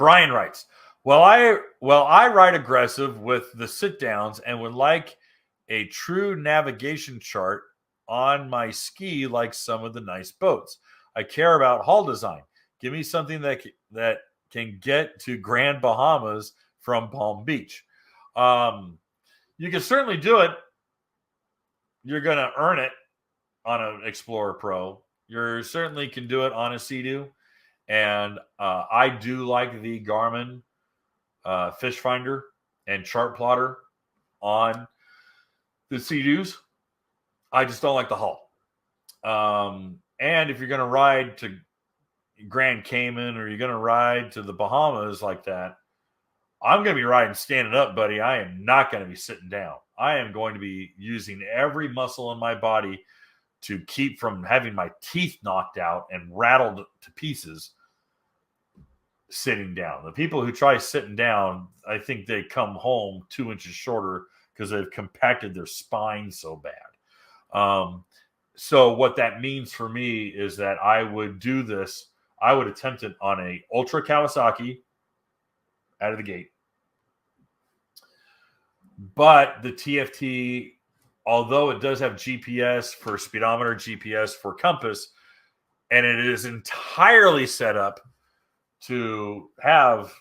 Brian writes, I ride aggressive with the sit downs and would like a true navigation chart on my ski like some of the nice boats. I care about hull design. Give me something that can get to Grand Bahamas from Palm Beach. You can certainly do it. You're going to earn it on an Explorer Pro. You certainly can do it on a Sea-Doo. And I do like the Garmin Fish Finder and Chart Plotter on the Sea-Doos. I just don't like the hull. And if you're going to ride to Grand Cayman or you're going to ride to the Bahamas like that, I'm going to be riding standing up, buddy. I am not going to be sitting down. I am going to be using every muscle in my body to keep from having my teeth knocked out and rattled to pieces sitting down. The people who try sitting down, I think they come home 2 inches shorter because they've compacted their spine so bad. So what that means for me is that I would do this. I would attempt it on a Ultra Kawasaki out of the gate. But the TFT, although it does have GPS for speedometer, GPS for compass, and it is entirely set up to have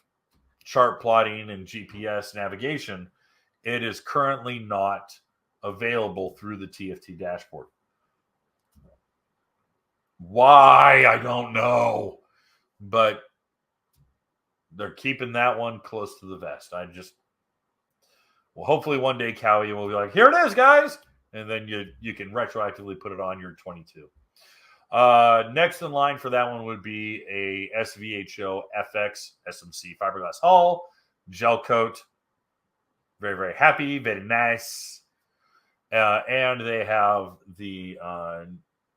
chart plotting and GPS navigation, it is currently not available through the TFT dashboard. Why? I don't know. But they're keeping that one close to the vest. Well, hopefully one day Cowie will be like, here it is, guys. And then you can retroactively put it on your 22. Next in line for that one would be a SVHO FX SMC fiberglass hull, gel coat. Very, very happy, very nice. And they have the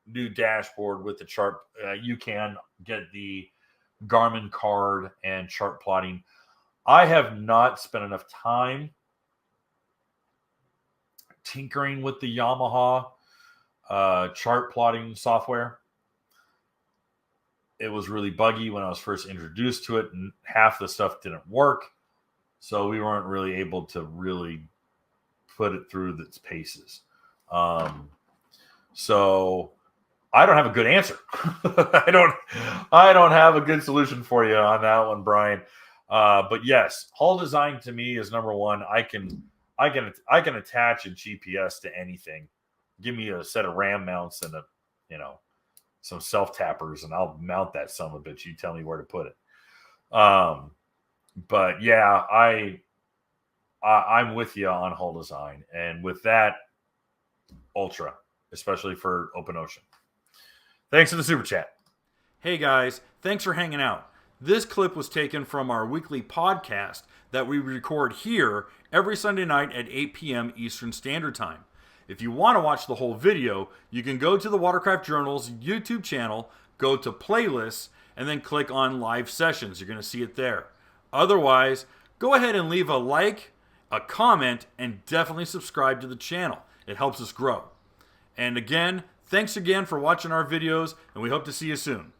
new dashboard with the chart. You can get the Garmin card and chart plotting. I have not spent enough time tinkering with the Yamaha chart plotting software. It was really buggy when I was first introduced to it, and half the stuff didn't work. So we weren't really able to really put it through its paces. So I don't have a good answer. I don't have a good solution for you on that one, Brian. But yes, hull design to me is number one. I can attach a GPS to anything. Give me a set of RAM mounts and some self tappers, and I'll mount that son of a bitch. You tell me where to put it. But yeah, I'm with you on hull design, and with that, Ultra, especially for open ocean. Thanks for the super chat. Hey guys, thanks for hanging out. This clip was taken from our weekly podcast that we record here every Sunday night at 8 p.m. Eastern Standard Time. If you want to watch the whole video, you can go to the Watercraft Journal's YouTube channel, go to playlists, and then click on live sessions. You're going to see it there. Otherwise, go ahead and leave a like, a comment, and definitely subscribe to the channel. It helps us grow. And again, thanks again for watching our videos, and we hope to see you soon.